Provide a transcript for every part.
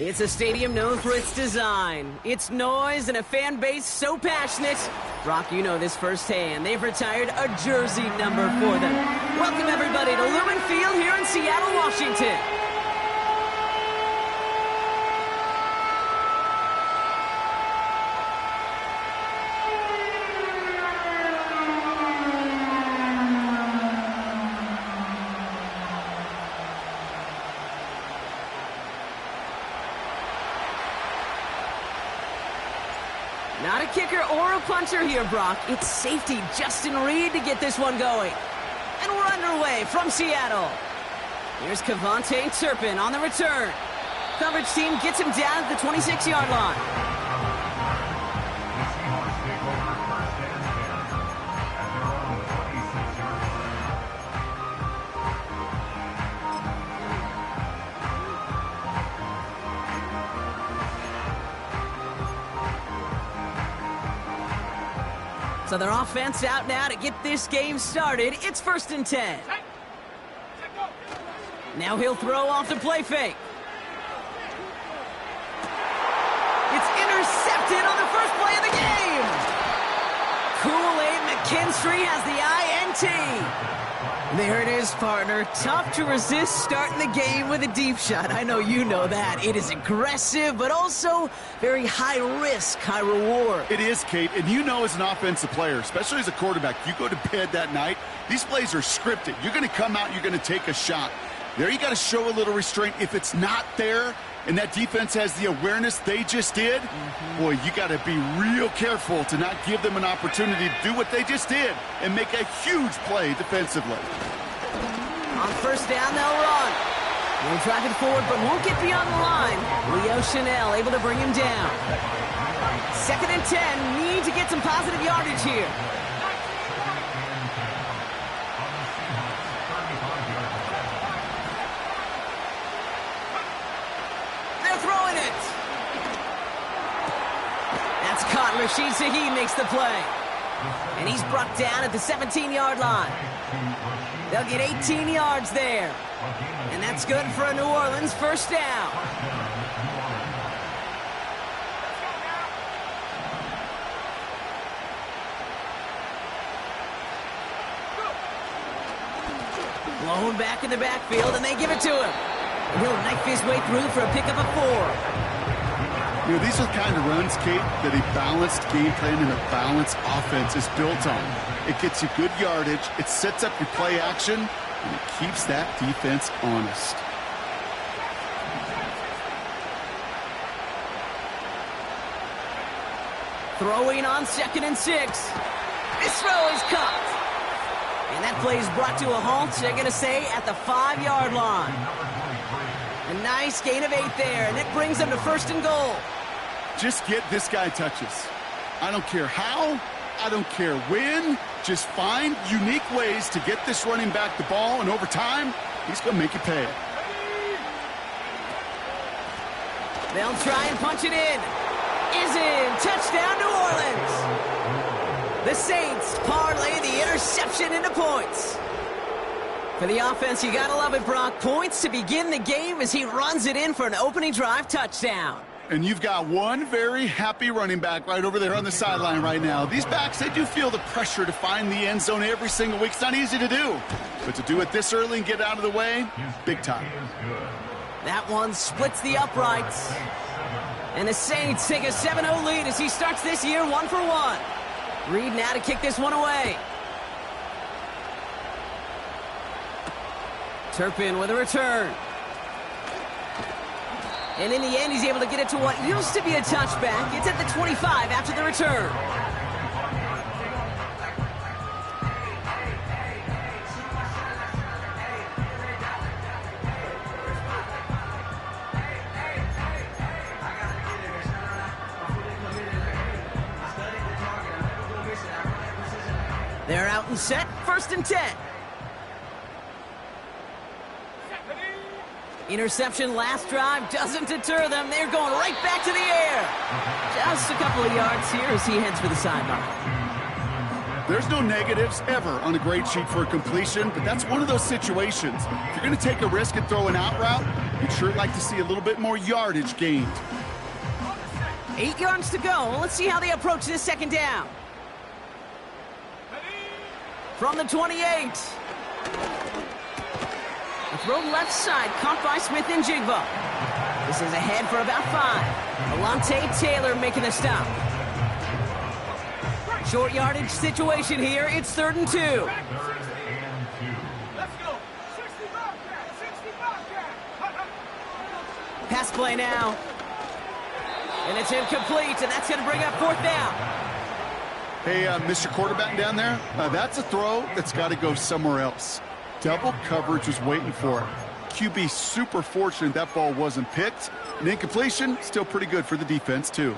It's a stadium known for its design, its noise, and a fan base so passionate. Brock, you know this firsthand. They've retired a jersey number for them. Welcome, everybody, to Lumen Field here in Seattle, Washington. Not a kicker or a puncher here, Brock. It's safety Justin Reed to get this one going. And we're underway from Seattle. Here's Kavontae Turpin on the return. Coverage team gets him down at the 26-yard line. So their offense out now to get this game started. It's 1st and 10. Now he'll throw off the play fake. It's intercepted on the first play of the game. Kool-Aid McKinstry has the INT. There it is, partner. Tough to resist starting the game with a deep shot. I know you know that. It is aggressive, but also very high risk, high reward. It is, Kate, and you know as an offensive player, especially as a quarterback, you go to bed that night, these plays are scripted. You're going to come out, you're going to take a shot. There you got to show a little restraint. If it's not there, and that defense has the awareness they just did, boy, you got to be real careful to not give them an opportunity to do what they just did and make a huge play defensively. On first down, they'll run. They're driving forward, but won't get beyond the line. Leo Chanel able to bring him down. 2nd and 10, need to get some positive yardage here. Rashid Shaheed makes the play. And he's brought down at the 17-yard line. They'll get 18 yards there. And that's good for a New Orleans first down. Blown back in the backfield, and they give it to him. And he'll knife his way through for a pickup of 4. You know, these are the kind of runs, Kate, that a balanced game plan and a balanced offense is built on. It gets you good yardage, it sets up your play action, and it keeps that defense honest. Throwing on 2nd and 6. This throw is caught. And that play is brought to a halt, they're going to say, at the 5-yard line. A nice gain of 8 there, and it brings them to 1st and goal. Just get this guy touches. I don't care how, I don't care when. Just find unique ways to get this running back the ball, and over time, he's going to make you pay. They'll try and punch it in. Is in. Touchdown, New Orleans. The Saints parlay the interception into points. For the offense, you gotta love it, Brock. Points to begin the game as he runs it in for an opening drive touchdown. And you've got one very happy running back right over there on the sideline right now. These backs, they do feel the pressure to find the end zone every single week. It's not easy to do. But to do it this early and get out of the way, big time. That one splits the uprights. And the Saints take a 7-0 lead as he starts this year 1-for-1. Reed now to kick this one away. Turpin with a return. And in the end, he's able to get it to what used to be a touchback. It's at the 25 after the return. They're out and set, 1st and 10. Interception last drive doesn't deter them. They're going right back to the air. Just a couple of yards here as he heads for the sideline. There's no negatives ever on a grade sheet for a completion, but that's one of those situations. If you're going to take a risk and throw an out route, you'd sure like to see a little bit more yardage gained. 8 yards to go. Let's see how they approach this second down. From the 28. The throw left side, caught by Smith-Njigba. This is ahead for about 5. Alontae Taylor making the stop. Short yardage situation here. It's 3rd and 2. Let's go. 65 Pass play now. And it's incomplete, and that's going to bring up 4th down. Hey, Mr. Quarterback down there, that's a throw that's got to go somewhere else. Double coverage was waiting for it. QB super fortunate that ball wasn't picked. An incompletion, still pretty good for the defense, too.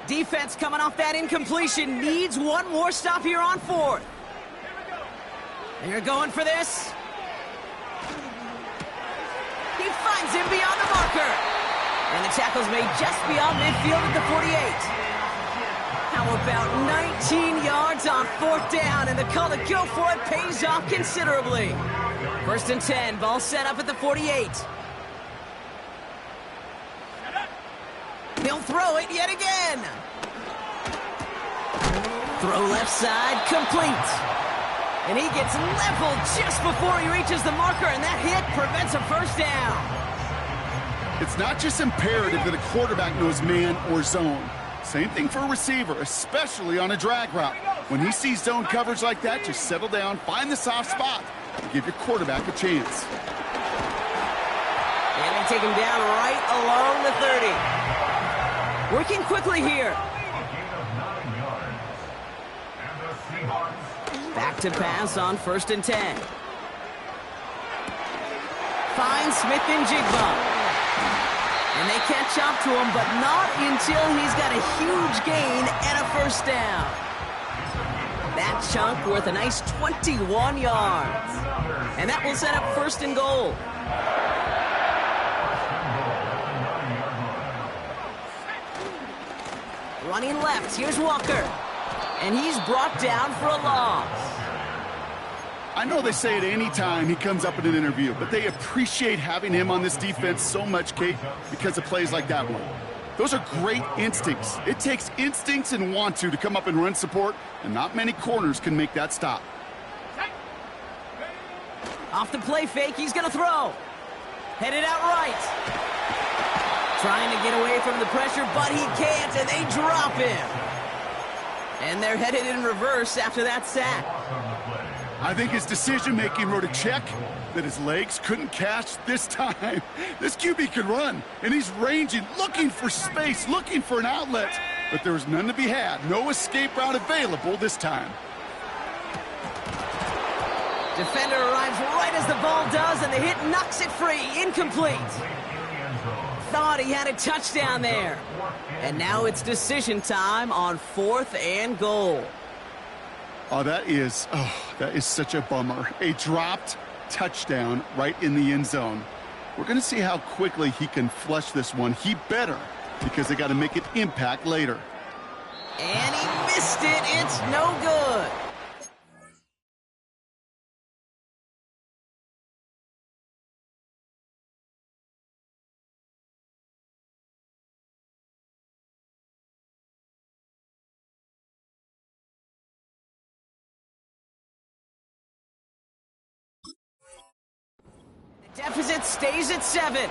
Defense coming off that incompletion needs one more stop here on 4th. And you're going for this. He finds him beyond the marker. And the tackle's made just beyond midfield at the 48. How about 19 yards on 4th down, and the call to go for it pays off considerably. 1st and 10, ball set up at the 48. He'll throw it yet again. Throw left side, complete. And he gets leveled just before he reaches the marker, and that hit prevents a 1st down. It's not just imperative that a quarterback knows man or zone. Same thing for a receiver, especially on a drag route. When he sees zone coverage like that, just settle down, find the soft spot, and give your quarterback a chance. And they take him down right along the 30. Working quickly here. Back to pass on 1st and 10. Finds Smith-Njigba. And they catch up to him, but not until he's got a huge gain and a 1st down. That chunk worth a nice 21 yards. And that will set up 1st and goal. Running left, here's Walker. And he's brought down for a loss. I know they say it any time he comes up in an interview, but they appreciate having him on this defense so much, Kate, because of plays like that one. Those are great instincts. It takes instincts and want to come up and run support, and not many corners can make that stop. Off the play fake, he's going to throw. Headed out right. Trying to get away from the pressure, but he can't, and they drop him. And they're headed in reverse after that sack. I think his decision-making wrote a check that his legs couldn't catch this time. This QB can run, and he's ranging, looking for space, looking for an outlet. But there was none to be had. No escape route available this time. Defender arrives right as the ball does, and the hit knocks it free. Incomplete. Thought he had a touchdown there. And now it's decision time on 4th and goal. Oh, that is such a bummer. A dropped touchdown right in the end zone. We're going to see how quickly he can flush this one. He better, because they got to make it impact later. And he missed it. It's no good. Deficit stays at 7.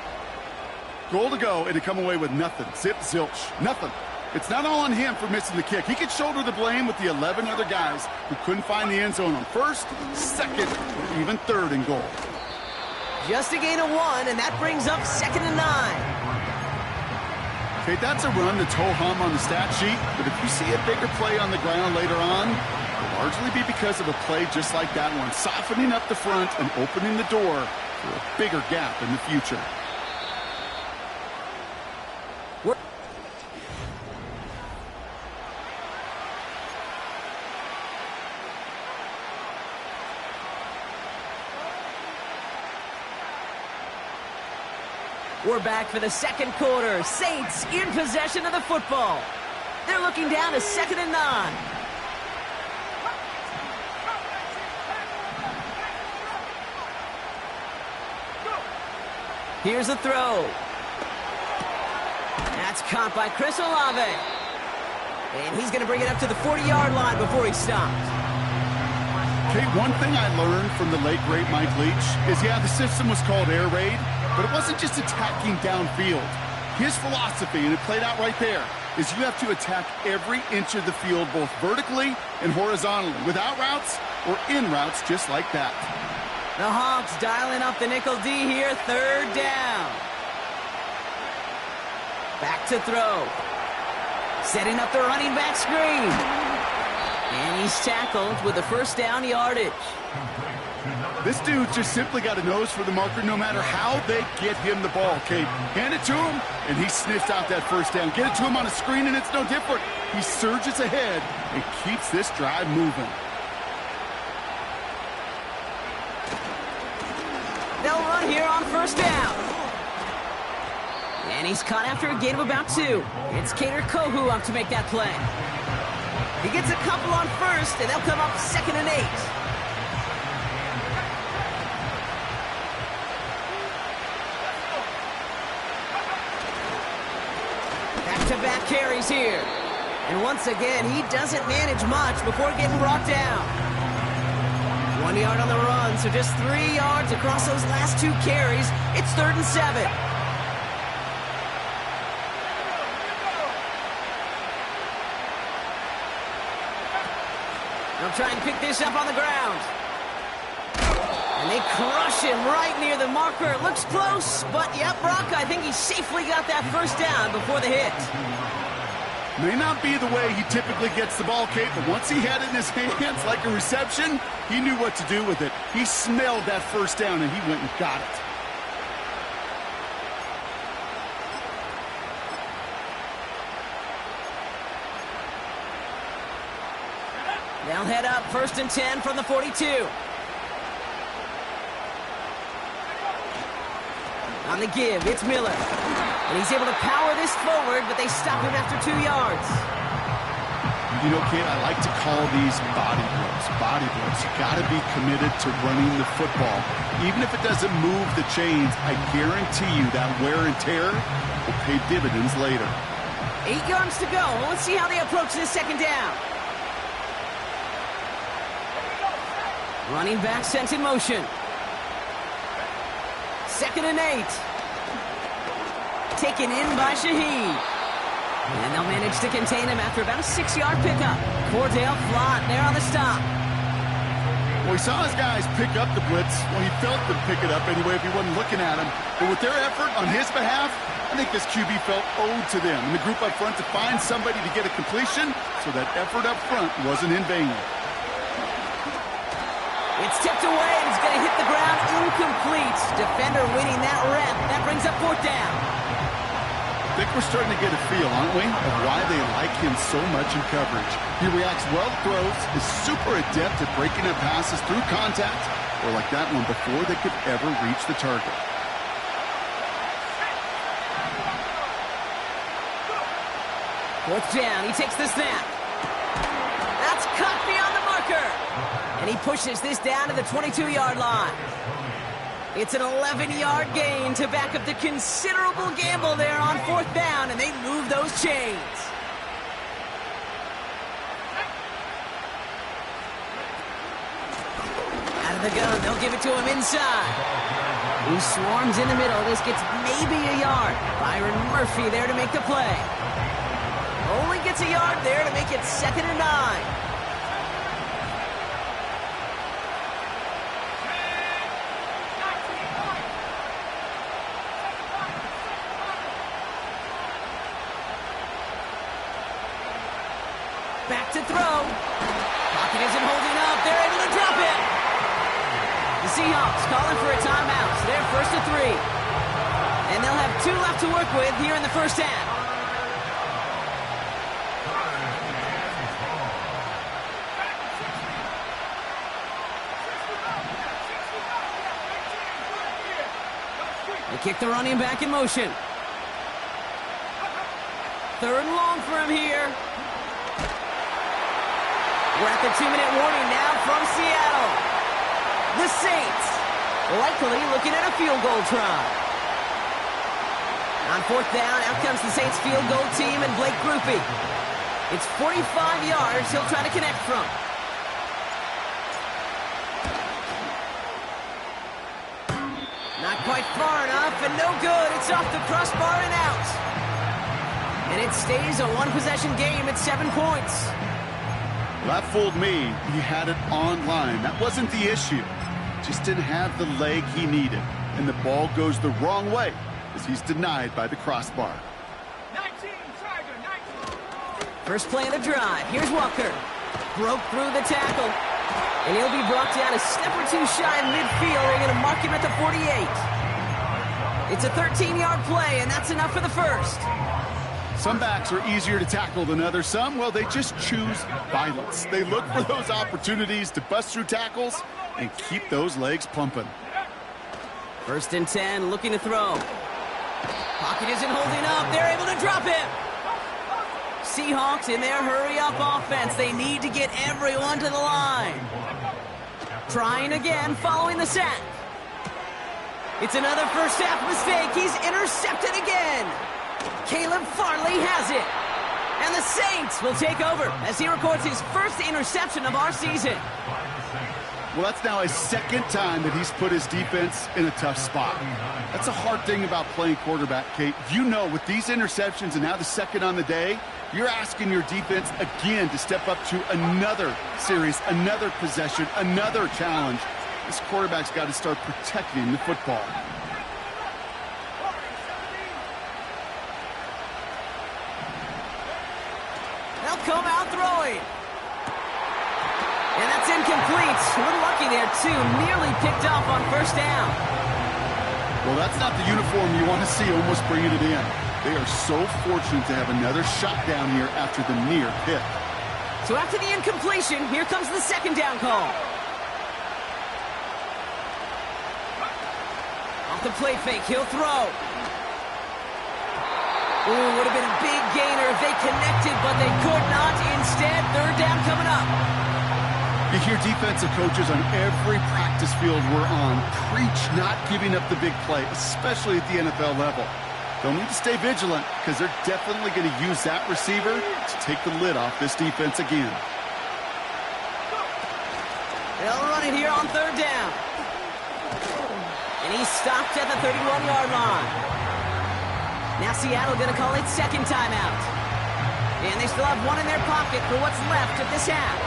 Goal to go, and to come away with nothing. Zip, zilch, nothing. It's not all on him for missing the kick. He could shoulder the blame with the 11 other guys who couldn't find the end zone on 1st, 2nd, or even 3rd and goal. Just a gain of 1, and that brings up 2nd and 9. Okay, that's a run that's ho-hum on the stat sheet, but if you see a bigger play on the ground later on, it'll largely be because of a play just like that one, softening up the front and opening the door for a bigger gap in the future. We're back for the 2nd quarter. Saints in possession of the football. They're looking down to 2nd and 9. Here's the throw. That's caught by Chris Olave. And he's going to bring it up to the 40-yard line before he stops. Okay, one thing I learned from the late, great Mike Leach is, yeah, the system was called air raid, but it wasn't just attacking downfield. His philosophy, and it played out right there, is you have to attack every inch of the field, both vertically and horizontally, without routes or in routes, just like that. The Hawks dialing up the nickel D here, 3rd down. Back to throw. Setting up the running back screen. And he's tackled with the 1st down yardage. This dude just simply got a nose for the marker no matter how they get him the ball, Kate. Hand it to him, and he sniffs out that 1st down. Get it to him on a screen, and it's no different. He surges ahead and keeps this drive moving. They'll run here on 1st down. And he's caught after a gain of about 2. It's Kader Kohu up to make that play. He gets a couple on 1st, and they'll come up 2nd and 8. Back-to-back carries here. And once again, he doesn't manage much before getting brought down. 1 yard on the run, so just 3 yards across those last 2 carries. It's 3rd and 7. They'll try and pick this up on the ground. And they crush him right near the marker. It looks close, but yep, Brock, I think he safely got that 1st down before the hit. May not be the way he typically gets the ball, Kate, but once he had it in his hands like a reception, he knew what to do with it. He smelled that 1st down, and he went and got it. They'll head up 1st and 10 from the 42. On the give, it's Miller. And he's able to power this forward, but they stop him after 2 yards. You know, Kate, I like to call these body blows. Body blows. You got to be committed to running the football. Even if it doesn't move the chains, I guarantee you that wear and tear will pay dividends later. 8 yards to go. Let's see how they approach this 2nd down. Running back sent in motion. 2nd and 8. Taken in by Shaheed. And they'll manage to contain him after about a 6-yard pickup. Cordell Flott there on the stop. Well, he saw his guys pick up the blitz. Well, he felt them pick it up anyway if he wasn't looking at him. But with their effort on his behalf, I think this QB felt owed to them and the group up front to find somebody to get a completion, so that effort up front wasn't in vain. It's tipped away, and it's going to hit the ground incomplete. Defender winning that rep. That brings up 4th down. I think we're starting to get a feel, aren't we, of why they like him so much in coverage. He reacts well to throws, is super adept at breaking up passes through contact, or like that one before they could ever reach the target. Fourth down, he takes the snap. That's cut beyond the marker. And he pushes this down to the 22-yard line. It's an 11-yard gain to back up the considerable gamble there on 4th down, and they move those chains. Out of the gun, they'll give it to him inside. He swarms in the middle. This gets maybe a yard. Byron Murphy there to make the play. Only gets a yard there to make it 2nd and 9. Back to throw. Pocket isn't holding up. They're able to drop it. The Seahawks calling for a timeout. So they're 1st and 3. And they'll have 2 left to work with here in the 1st half. They kick the running back in motion. 3rd and long for him here. We're at the 2-minute warning now from Seattle. The Saints likely looking at a field goal try. On 4th down, out comes the Saints field goal team and Blake Grupe. It's 45 yards he'll try to connect from. Not quite far enough, and no good. It's off the crossbar and out. And it stays a one-possession game at 7 points. Well, that fooled me. He had it online. That wasn't the issue. Just didn't have the leg he needed. And the ball goes the wrong way as he's denied by the crossbar. 19, Tiger, 19. First play of the drive. Here's Walker. Broke through the tackle. And he'll be brought down a step or two shy of midfield. They're going to mark him at the 48. It's a 13-yard play, and that's enough for the first. Some backs are easier to tackle than others. Some, well, they just choose violence. They look for those opportunities to bust through tackles and keep those legs pumping. 1st and 10, looking to throw. Pocket isn't holding up. They're able to drop him. Seahawks in their hurry-up offense. They need to get everyone to the line. Trying again following the sack. It's another first-half mistake. He's intercepted again. Caleb Farley has it. And the Saints will take over as he records his first interception of our season. Well, that's now his 2nd time that he's put his defense in a tough spot. That's a hard thing about playing quarterback, Kate. You know, with these interceptions and now the 2nd on the day, you're asking your defense again to step up to another series, another possession, another challenge. This quarterback's got to start protecting the football. They'll come out throwing. And that's incomplete. A little lucky there, too. Nearly picked off on 1st down. Well, that's not the uniform you want to see almost bringing it in. They are so fortunate to have another shot down here after the near pick. So after the incompletion, here comes the 2nd down call. Off the play fake, he'll throw. Ooh, would have been a big gainer if they connected, but they could not. Instead, 3rd down coming up. You hear defensive coaches on every practice field we're on preach not giving up the big play, especially at the NFL level. They'll need to stay vigilant because they're definitely going to use that receiver to take the lid off this defense again. They'll run it here on 3rd down. And he's stopped at the 31-yard line. Now Seattle going to call it 2nd timeout. And they still have one in their pocket for what's left of this half.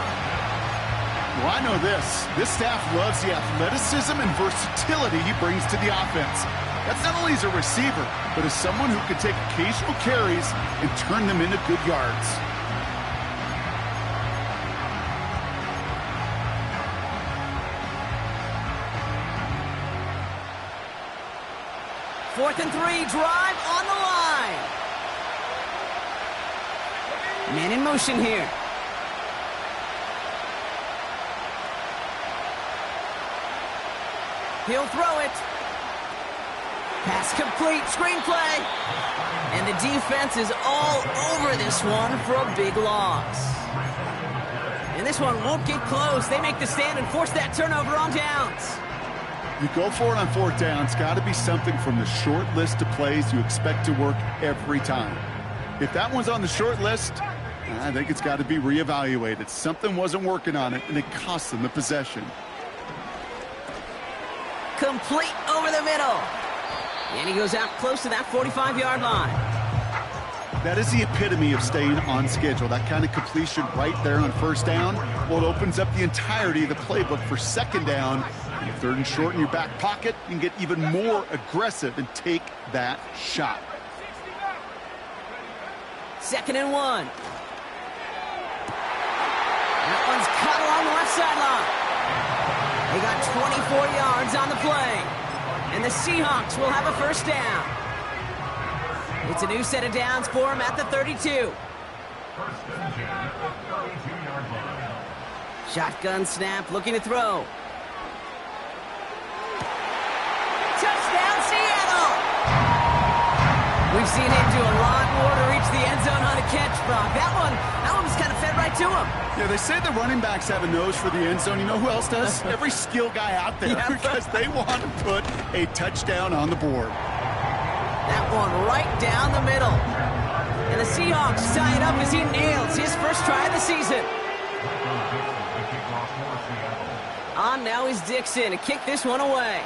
Well, I know this. This staff loves the athleticism and versatility he brings to the offense. That's not only as a receiver, but as someone who can take occasional carries and turn them into good yards. Fourth and 3, drive on the line. Man in motion here. He'll throw it. Pass complete, screenplay. And the defense is all over this one for a big loss. And this one won't get close. They make the stand and force that turnover on downs. You go for it on 4th down. It's got to be something from the short list of plays you expect to work every time. If that one's on the short list, I think it's got to be reevaluated. Something wasn't working on it, and it cost them the possession. Complete over the middle. And he goes out close to that 45-yard line. That is the epitome of staying on schedule. That kind of completion right there on 1st down. Well, it opens up the entirety of the playbook for 2nd down. And 3rd and short in your back pocket, you can get even more aggressive and take that shot. 2nd and 1. That one's caught along the left sideline. They got 24 yards on the play. And the Seahawks will have a 1st down. It's a new set of downs for him at the 32. Shotgun snap, looking to throw. Touchdown, Seattle! We've seen him do a lot more to reach the end zone on a catch, Brock. That one was kind of fed right to him. Yeah, they say the running backs have a nose for the end zone. You know who else does? Every skill guy out there, because they want to put a touchdown on the board. That one right down the middle. And the Seahawks tie it up as he nails his first try of the season. On now is Dixon to kick this one away.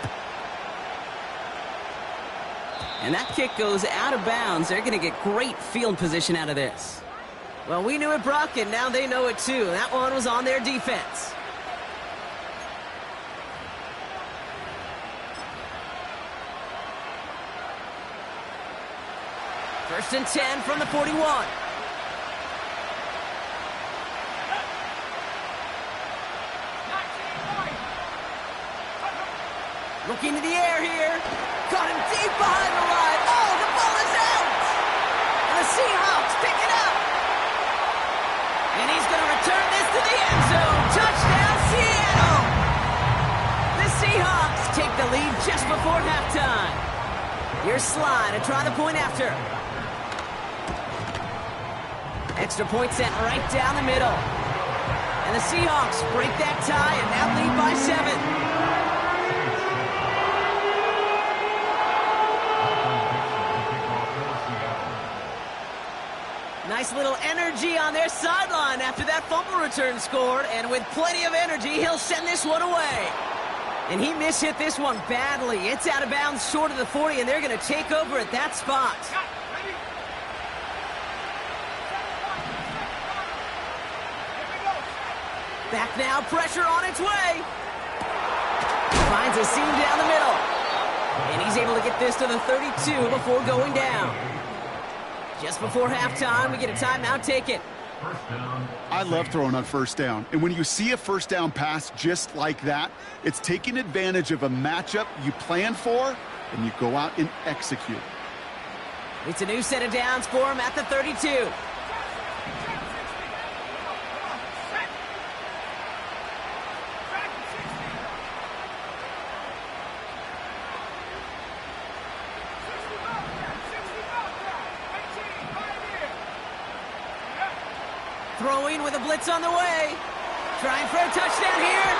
And that kick goes out of bounds. They're going to get great field position out of this. Well, we knew it, Brock, and now they know it too. That one was on their defense. First and 10 from the 41. Looking to the air here. Got him deep behind the line. Oh, the ball is out! And the Seahawks pick it up. And he's going to return this to the end zone. Touchdown, Seattle! The Seahawks take the lead just before halftime. Here's Sly to try the point after. Extra point sent right down the middle. And the Seahawks break that tie and now lead by 7. Nice little energy on their sideline after that fumble return scored. And with plenty of energy, he'll send this one away. And he mishit this one badly. It's out of bounds short of the 40, and they're going to take over at that spot. Back now, pressure on its way. Finds a seam down the middle. And he's able to get this to the 32 before going down. Just before halftime, we get a timeout taken. I love throwing on first down. And when you see a first down pass just like that, it's taking advantage of a matchup you plan for, and you go out and execute. It's a new set of downs for him at the 32. Throwing with a blitz on the way. Trying for a touchdown here.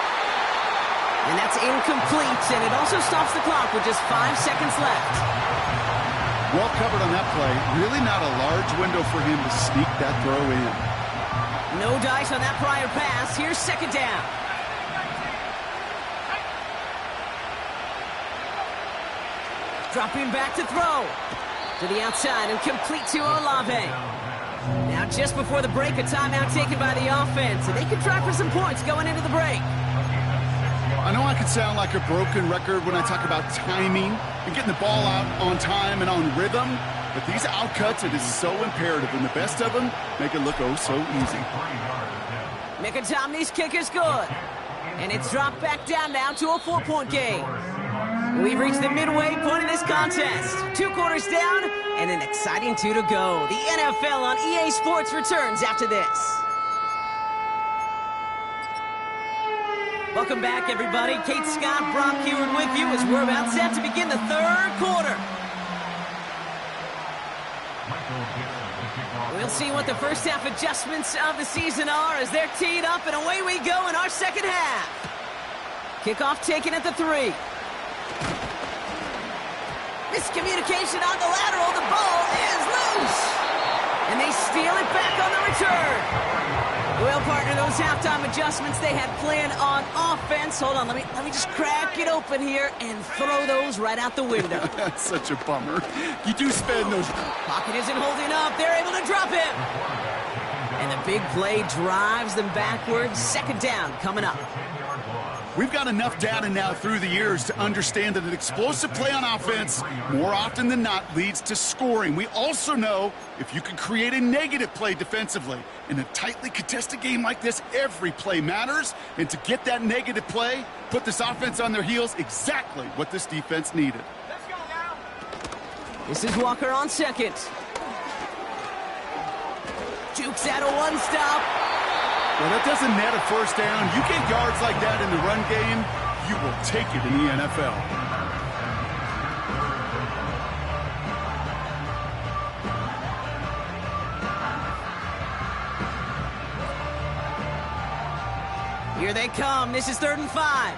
And that's incomplete, and it also stops the clock with just 5 seconds left. Well covered on that play. Really not a large window for him to sneak that throw in. No dice on that prior pass. Here's second down. Dropping back to throw. To the outside and complete to Olave. Now just before the break, a timeout taken by the offense. And they can try for some points going into the break. I know I could sound like a broken record when I talk about timing and getting the ball out on time and on rhythm, but these outcuts, it is so imperative, and the best of them make it look oh so easy. Mikatomny's kick is good, and it's dropped back down now to a 4-point game. We've reached the midway point of this contest. 2 quarters down and an exciting 2 to go. The NFL on EA Sports returns after this. Welcome back, everybody. Kate Scott, Brock Heward with you as we're about set to begin the 3rd quarter. We'll see what the first half adjustments of the season are as they're teed up, and away we go in our second half. Kickoff taken at the 3. Miscommunication on the lateral. The ball is loose. And they steal it back on the return. Well, partner, those halftime adjustments they had planned on offense. Hold on, let me just crack it open here and throw those right out the window. That's such a bummer. You do spend those. Pocket isn't holding up. They're able to drop him. And the big play drives them backwards. Second down coming up. We've got enough data now through the years to understand that an explosive play on offense more often than not leads to scoring. We also know if you can create a negative play defensively. In a tightly contested game like this, every play matters. And to get that negative play, put this offense on their heels, exactly what this defense needed. Let's go now. This is Walker on second. Jukes out a one-stop. Well, that doesn't net a first down. You get yards like that in the run game, you will take it in the NFL. Here they come. This is 3rd and 5.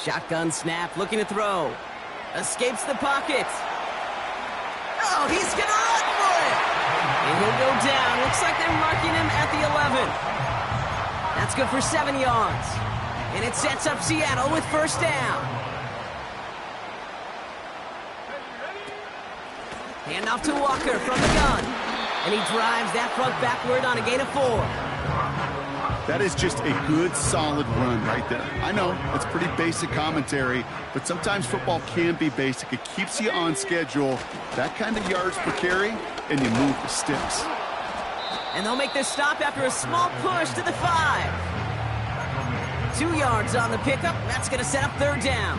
Shotgun snap, looking to throw. Escapes the pocket. Oh, he's going to run for it. And he'll go down. Looks like they're marking him at the 11. That's good for 7 yards. And it sets up Seattle with 1st down. Hand off to Walker from the gun. And he drives that front backward on a gain of 4. That is just a good, solid run right there. I know, it's pretty basic commentary, but sometimes football can be basic. It keeps you on schedule. That kind of yards per carry, and you move the sticks. And they'll make their stop after a small push to the 5. 2 yards on the pickup. That's going to set up 3rd down.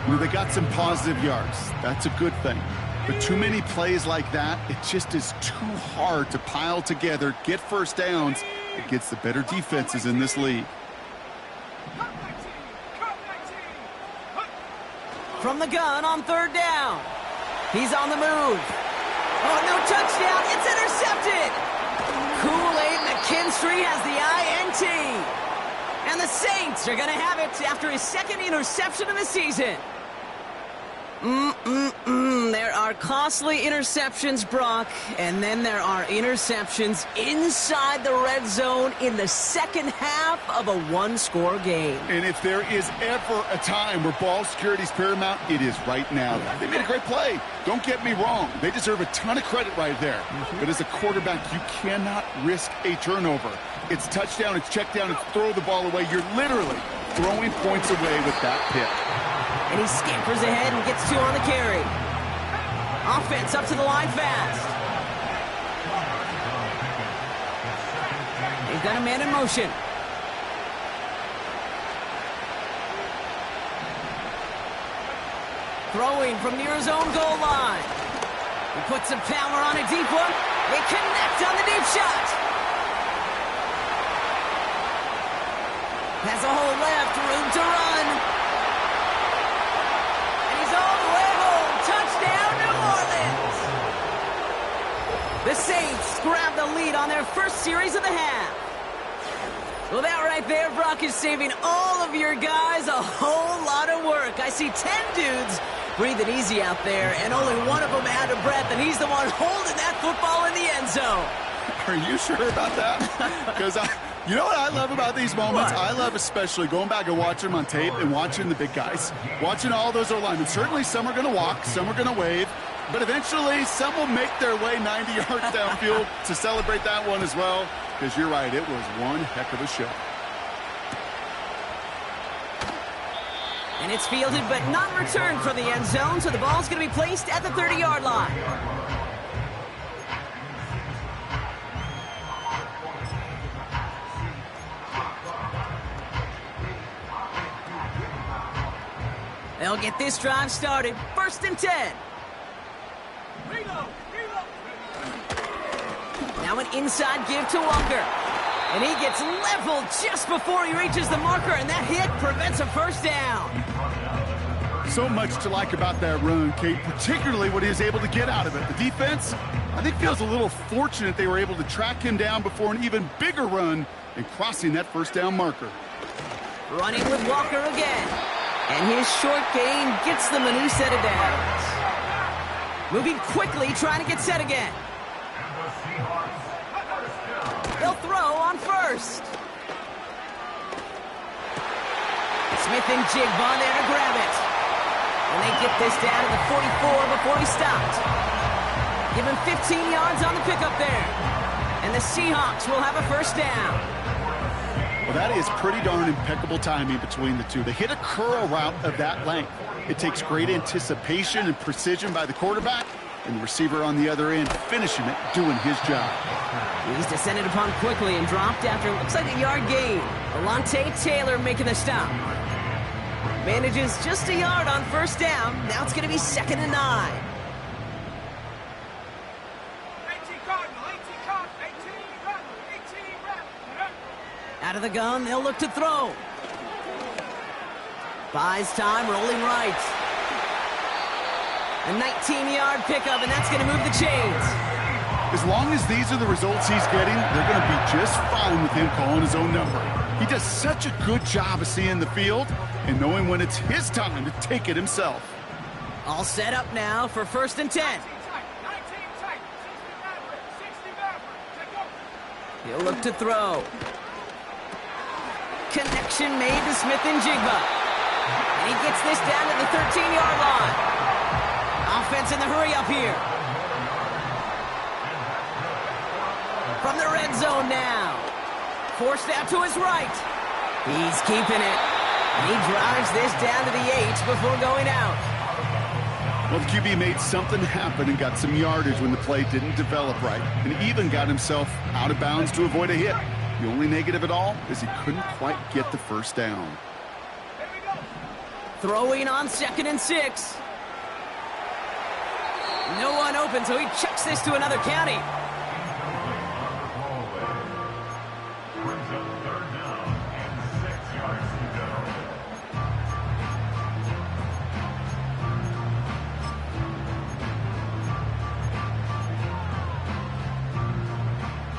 You know, they got some positive yards. That's a good thing. But too many plays like that, it just is too hard to pile together, get 1st downs against the better defenses in this league. From the gun on 3rd down. He's on the move. Oh, no touchdown. It's intercepted. Kool-Aid McKinstry has the INT. And the Saints are going to have it after his 2nd interception of the season. There are costly interceptions, Brock, and then there are interceptions inside the red zone in the 2nd half of a 1-score game. And if there is ever a time where ball security is paramount, it is right now. They made a great play. Don't get me wrong. They deserve a ton of credit right there. But as a quarterback, you cannot risk a turnover. It's touchdown, it's check down, it's throw the ball away. You're literally throwing points away with that pick. And he scampers ahead and gets 2 on the carry. Offense up to the line fast. They've got a man in motion. Throwing from near his own goal line. He puts some power on a deep one. They connect on the deep shot. Has a hole left, room to run. The Saints grab the lead on their 1st series of the half. Well, that right there, Brock, is saving all of your guys a whole lot of work. I see 10 dudes breathing easy out there, and only one of them out of breath, and he's the one holding that football in the end zone. Are you sure about that? Because you know what I love about these moments? What? I love especially going back and watching them on tape and watching the big guys. Watching all those O-linemen. Certainly some are going to walk, some are going to wave. But eventually, some will make their way 90 yards downfield to celebrate that one as well. Because you're right, it was one heck of a show. And it's fielded but not returned from the end zone, so the ball's going to be placed at the 30-yard line. They'll get this drive started. 1st and 10. Now an inside give to Walker. And he gets leveled just before he reaches the marker, and that hit prevents a 1st down. So much to like about that run, Kate, particularly what he was able to get out of it. The defense, I think, feels a little fortunate they were able to track him down before an even bigger run and crossing that 1st down marker. Running with Walker again. And his short gain gets them a new set of downs. Moving quickly, trying to get set again. He'll throw on 1st. Smith and Jigba there to grab it. And they get this down to the 44 before he stopped. Give him 15 yards on the pickup there. And the Seahawks will have a 1st down. Well, that is pretty darn impeccable timing between the two. They hit a curl route of that length. It takes great anticipation and precision by the quarterback, and the receiver on the other end finishing it, doing his job. He's descended upon quickly and dropped after looks like a yard gain. Alontae Taylor making the stop. Manages just a yard on 1st down. Now it's going to be 2nd and 9. 18 Cardinal, 18 Cardinal, 18 Rebel, 18 Rebel. Out of the gun, they'll look to throw. Buys time, rolling right. A 19-yard pickup, and that's going to move the chains. As long as these are the results he's getting, they're going to be just fine with him calling his own number. He does such a good job of seeing the field and knowing when it's his time to take it himself. All set up now for 1st and 10. 19 tight, 60 Maverick, take over. He'll look to throw. Connection made to Smith and Jigba. And he gets this down to the 13-yard line. Offense in the hurry up here. From the red zone now. Forced out to his right. He's keeping it. He drives this down to the 8 before going out. Well, the QB made something happen and got some yardage when the play didn't develop right, and even got himself out of bounds to avoid a hit. The only negative at all is he couldn't quite get the first down. Throwing on 2nd and 6. No one open, so he checks this to another county.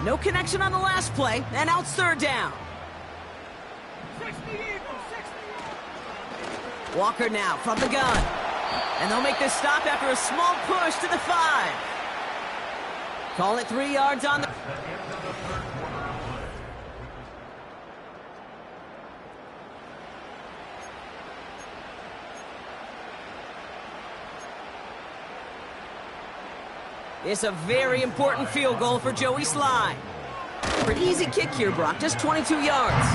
No connection on the last play, and now it's 3rd down. 60 Eagles, 60. Walker now from the gun. And they'll make this stop after a small push to the 5. Call it 3 yards on the... It's a very important field goal for Joey Sly. Pretty easy kick here, Brock. Just 22 yards.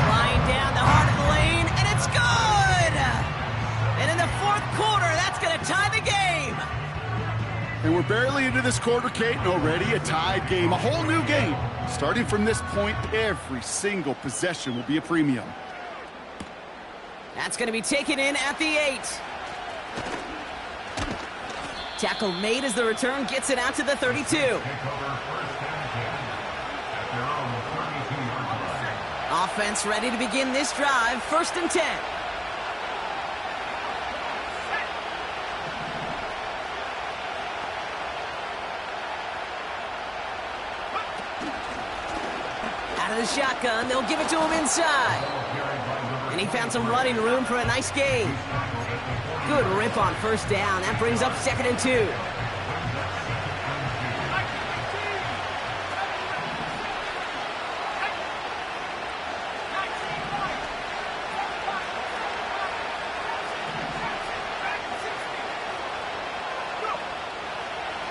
Flying down the heart of the lane, and it's good! And in the 4th quarter, that's going to tie the game. And we're barely into this quarter, Kate, and already a tied game. A whole new game. Starting from this point, every single possession will be a premium. That's going to be taken in at the 8. Tackle made as the return gets it out to the 32. Offense ready to begin this drive. 1st and 10. Out of the shotgun, they'll give it to him inside. And he found some running room for a nice gain. Good rip on 1st down. That brings up 2nd and 2.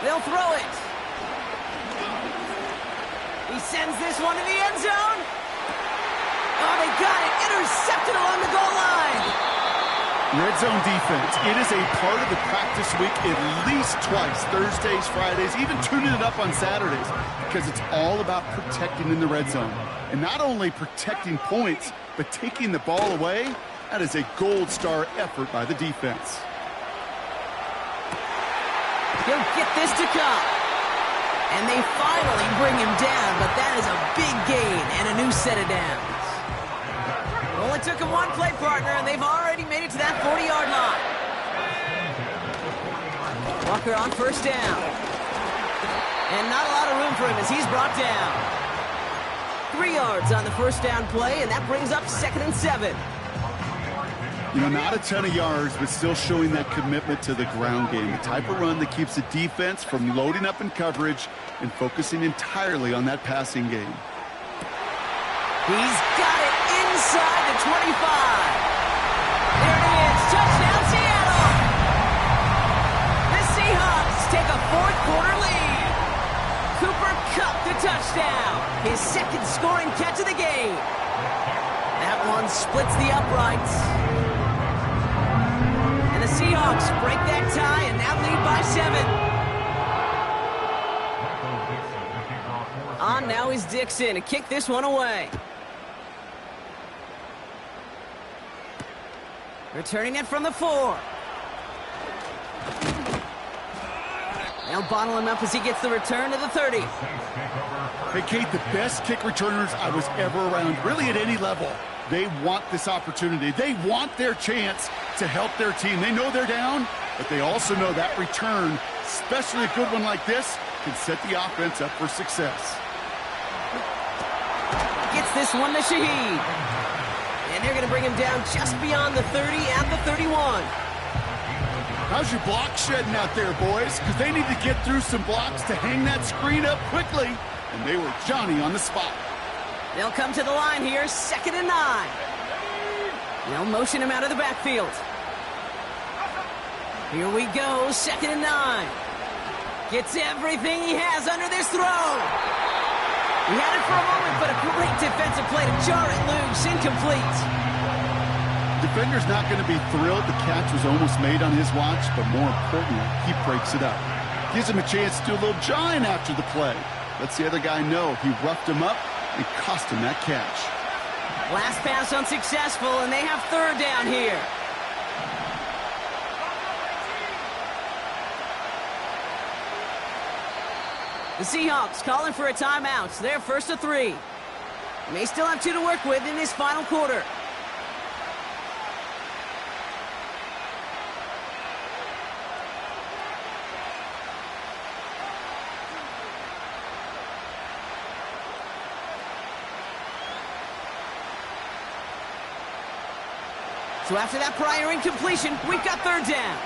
They'll throw it. He sends this one to the end zone. Oh, they got it. Intercepted along the goal line. Red zone defense, it is a part of the practice week at least twice, Thursdays, Fridays, even tuning it up on Saturdays, because it's all about protecting in the red zone. And not only protecting points, but taking the ball away. That is a gold star effort by the defense. He'll get this to come. And they finally bring him down, but that is a big gain and a new set of downs. Only took him one play, partner, and they've already made it to that 40-yard line. Walker on 1st down. And not a lot of room for him as he's brought down. 3 yards on the 1st down play, and that brings up 2nd and 7. You know, not a ton of yards, but still showing that commitment to the ground game. The type of run that keeps the defense from loading up in coverage and focusing entirely on that passing game. He's got it inside the 25. There it is. Touchdown, Seattle. The Seahawks take a 4th quarter lead. Cooper Kupp the touchdown. His 2nd scoring catch of the game. That one splits the uprights. And the Seahawks break that tie and now lead by 7. On now is Dixon to kick this one away. Returning it from the 4. They'll bottle him up as he gets the return to the 30. Hey, Kate, the best kick returners I was ever around, really at any level, they want this opportunity. They want their chance to help their team. They know they're down, but they also know that return, especially a good one like this, can set the offense up for success. Gets this one to Shaheed. And they're going to bring him down just beyond the 30 at the 31. How's your block shedding out there, boys? Because they need to get through some blocks to hang that screen up quickly. And they were Johnny on the spot. They'll come to the line here, 2nd and 9. They'll motion him out of the backfield. Here we go, 2nd and 9. Gets everything he has under this throw. He had it for a moment, but a great defensive play to jar it loose, incomplete. Defender's not going to be thrilled the catch was almost made on his watch, but more importantly, he breaks it up. Gives him a chance to do a little jawing after the play. Lets the other guy know he roughed him up and cost him that catch. Last pass unsuccessful, and they have 3rd down here. The Seahawks calling for a timeout. They're 1st and 3. May still have 2 to work with in this final quarter. So after that prior incompletion, we've got 3rd down.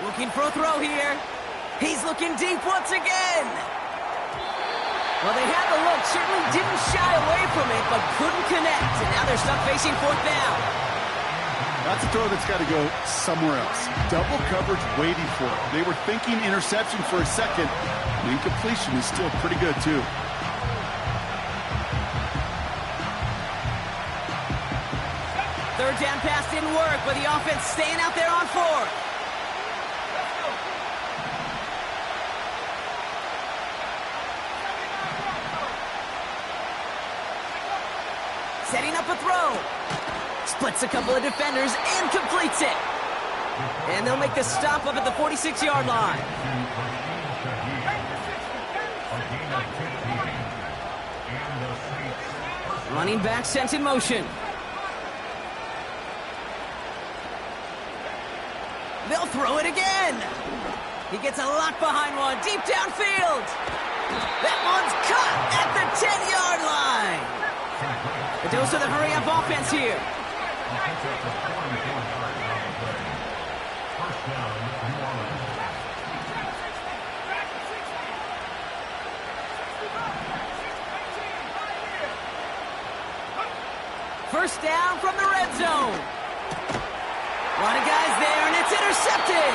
Looking for a throw here. He's looking deep once again. Well, they had the look, certainly didn't shy away from it, but couldn't connect. And now they're stuck facing 4th down. That's a throw that's got to go somewhere else. Double coverage waiting for it. They were thinking interception for a second. And incompletion is still pretty good, too. Third down pass didn't work, but the offense staying out there on 4th. Setting up a throw. Splits a couple of defenders and completes it. And they'll make the stop up at the 46-yard line. Running back sent in motion. They'll throw it again. He gets a lot behind one, deep downfield. That one's caught at the 10-yard line. A dose of the hurry-up offense here. First down from the red zone. A lot of guys there, and it's intercepted.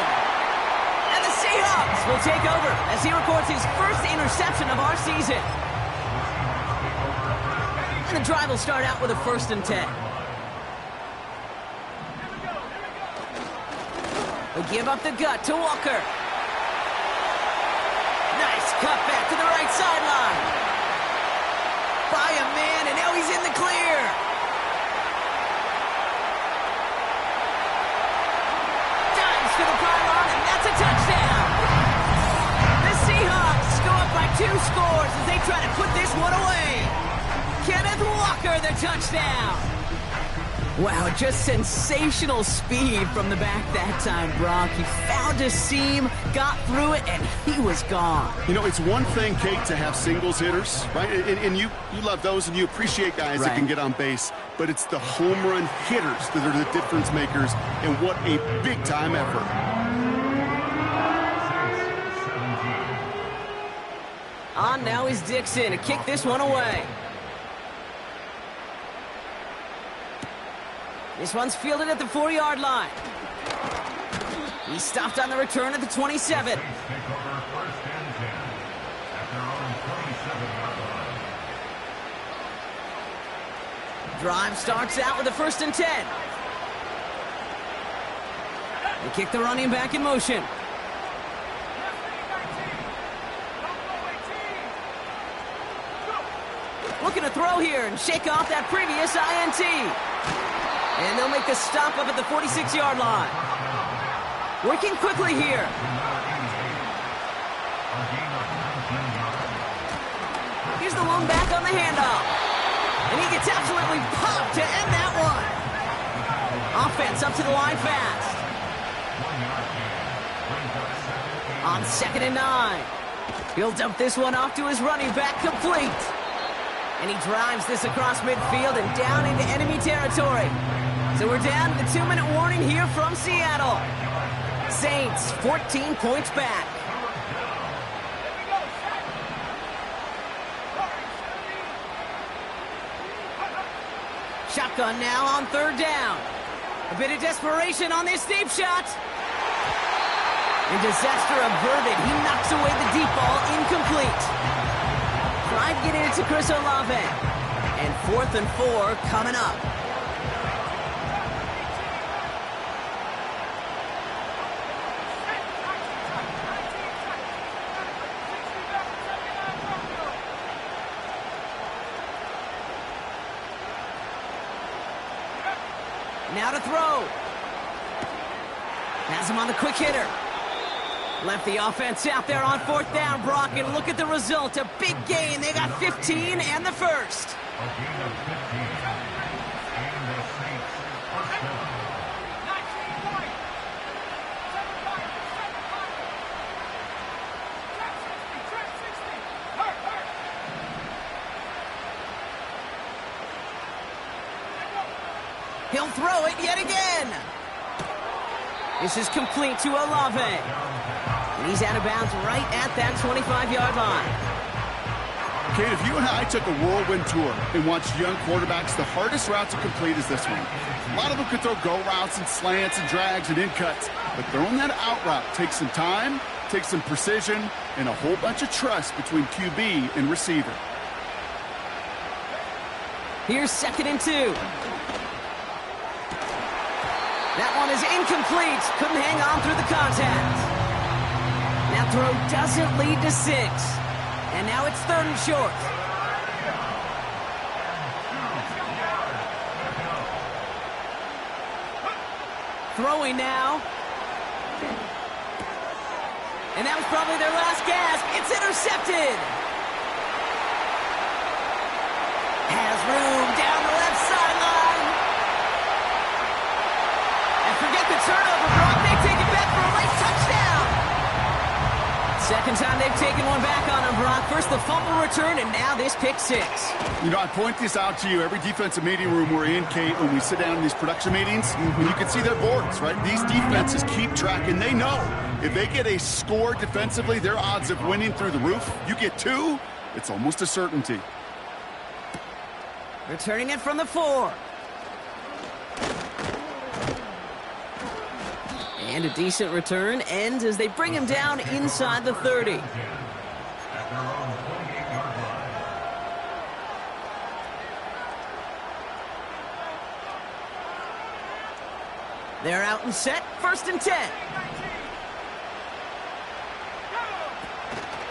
And the Seahawks will take over as he records his first interception of our season. And the drive will start out with a 1st and 10. They give up the gut to Walker. Nice cut back to the right sideline. By a man, and now he's in the clear. Dives for the pylon, and that's a touchdown. The Seahawks go up by 2 scores as they try to put this one away. Kenneth Walker, the touchdown. Wow, just sensational speed from the back that time, Brock. He found a seam, got through it, and he was gone. You know, it's one thing, Kate, to have singles hitters, right? And you love those, and you appreciate guys that can get on base. But it's the home run hitters that are the difference makers, and what a big-time effort. On now is Dixon to kick this one away. This one's fielded at the 4-yard line. He stopped on the return at the 27. Drive starts out with a 1st and 10. They kick the running back in motion. Looking to throw here and shake off that previous INT. And they'll make the stop up at the 46-yard line. Working quickly here. Here's the lone back on the handoff. And he gets absolutely popped to end that one. Offense up to the line fast. On 2nd and 9. He'll dump this one off to his running back, complete. And he drives this across midfield and down into enemy territory. So we're down to the 2-minute warning here from Seattle. Saints, 14 points back. Shotgun now on 3rd down. A bit of desperation on this deep shot. And disaster averted. He knocks away the deep ball, incomplete. Tried to get it to Chris Olave. And 4th and 4 coming up. Now to throw. Has him on the quick hitter. Left the offense out there on 4th down, Brock, and look at the result. A big gain. They got 15 and the first. He'll throw it yet again. This is complete to Olave. And he's out of bounds right at that 25-yard line. Kate, if you and I took a whirlwind tour and watched young quarterbacks, the hardest route to complete is this one. A lot of them could throw go routes and slants and drags and in cuts, but throwing that out route takes some time, takes some precision, and a whole bunch of trust between QB and receiver. Here's 2nd and 2. That one is incomplete. Couldn't hang on through the contact. That throw doesn't lead to 6. And now it's 3rd and short. Throwing now. And that was probably their last gasp. It's intercepted. Has room down the left sideline. And forget the turnover, Brock. They take it back for a late touchdown. Second time they've taken one back on him, Brock. First the fumble return, and now this pick 6. You know, I point this out to you every defensive meeting room we're in, Kate, when we sit down in these production meetings, and you can see their boards, right? These defenses keep track, and they know if they get a score defensively, their odds of winning through the roof. You get 2, it's almost a certainty. Returning it from the 4. And a decent return ends as they bring him down inside the 30. They're out and set, 1st and 10.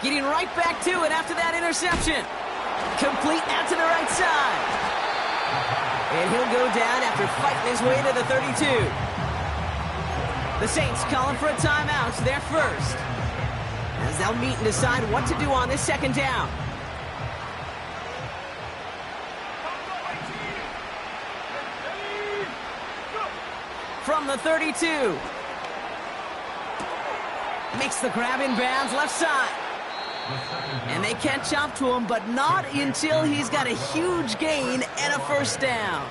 Getting right back to it after that interception. Complete out to the right side. And he'll go down after fighting his way to the 32. The Saints calling for a timeout. They're first. As they'll meet and decide what to do on this 2nd down. From the 32. Makes the grab in bounds left side. And they catch up to him, but not until he's got a huge gain and a 1st down.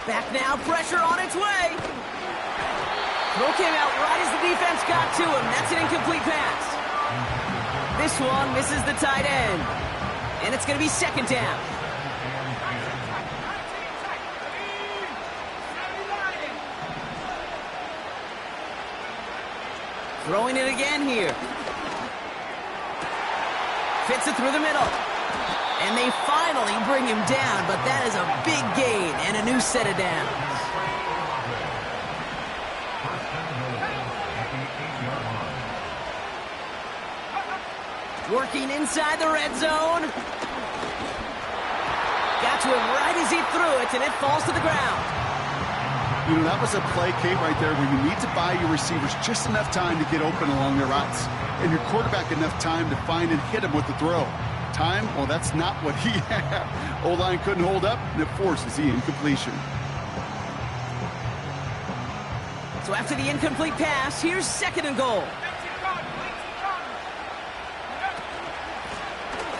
Back now, pressure on its way. Throw came out right as the defense got to him. That's an incomplete pass. This one misses the tight end. And it's going to be 2nd down. Throwing it again here. Fits it through the middle. And they finally bring him down, but that is a big gain and a new set of downs. Working inside the red zone. Got to him right as he threw it, and it falls to the ground. You know, that was a play, Kate, right there where you need to buy your receivers just enough time to get open along their routes, and your quarterback enough time to find and hit him with the throw. Time, well, that's not what he had. O-line couldn't hold up, and it forces the incompletion. So after the incomplete pass, here's 2nd and goal.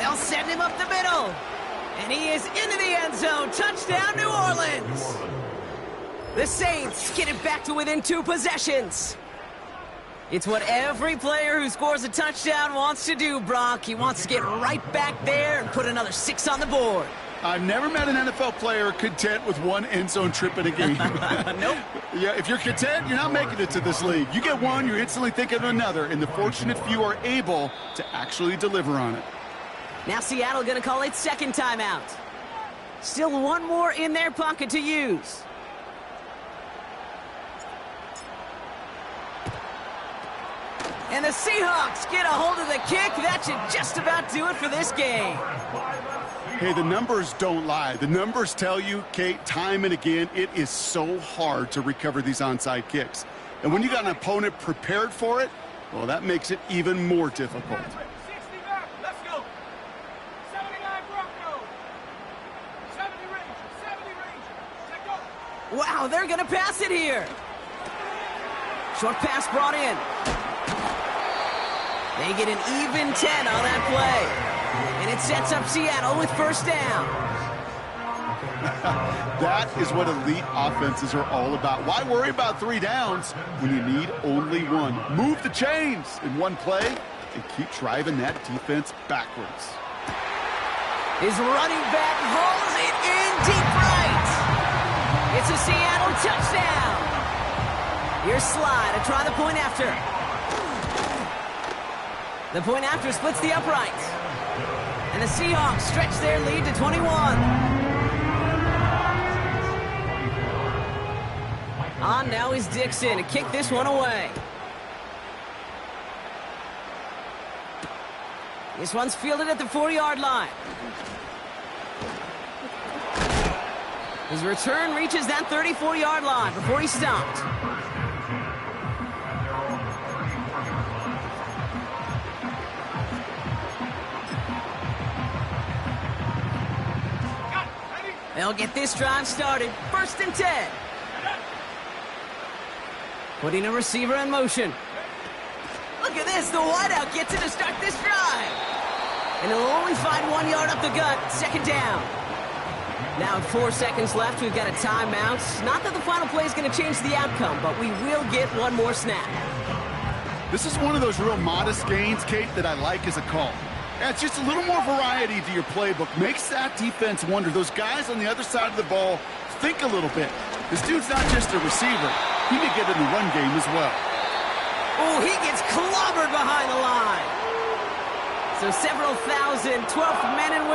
They'll send him up the middle. And he is into the end zone. Touchdown, New Orleans. The Saints get it back to within 2 possessions. It's what every player who scores a touchdown wants to do, Brock. He wants to get right back there and put another 6 on the board. I've never met an NFL player content with 1 end zone trip in a game. Nope. Yeah, if you're content, you're not making it to this league. You get one, you're instantly thinking of another, and the fortunate few are able to actually deliver on it. Now Seattle going to call it 2nd timeout. Still 1 more in their pocket to use. And the Seahawks get a hold of the kick. That should just about do it for this game. Hey, the numbers don't lie. The numbers tell you, Kate, time and again, it is so hard to recover these onside kicks. And when you got an opponent prepared for it, well, that makes it even more difficult. 60 back. Let's go. 79 Bronco. 70 Ranger. 70 Ranger. Check go. Wow, they're going to pass it here. Short pass brought in. They get an even 10 on that play. And it sets up Seattle with 1st down. That is what elite offenses are all about. Why worry about 3 downs when you need only 1? Move the chains in 1 play and keep driving that defense backwards. His running back hauls it in deep right. It's a Seattle touchdown. Here's Slide to try the point after. The point after splits the uprights. And the Seahawks stretch their lead to 21. On now is Dixon to kick this one away. This one's fielded at the 4-yard line. His return reaches that 34-yard line before he's stopped. They'll get this drive started. 1st and 10. Putting a receiver in motion. Look at this. The wideout gets it to start this drive. And he'll only find 1 yard up the gut. 2nd down. Now 4 seconds left. We've got a timeout. Not that the final play is going to change the outcome, but we will get 1 more snap. This is one of those real modest gains, Kate, that I like as a call. It's just a little more variety to your playbook. Makes that defense wonder. Those guys on the other side of the ball think a little bit. This dude's not just a receiver. He may get in the run game as well. Oh, he gets clobbered behind the line. So several thousand 12th men and women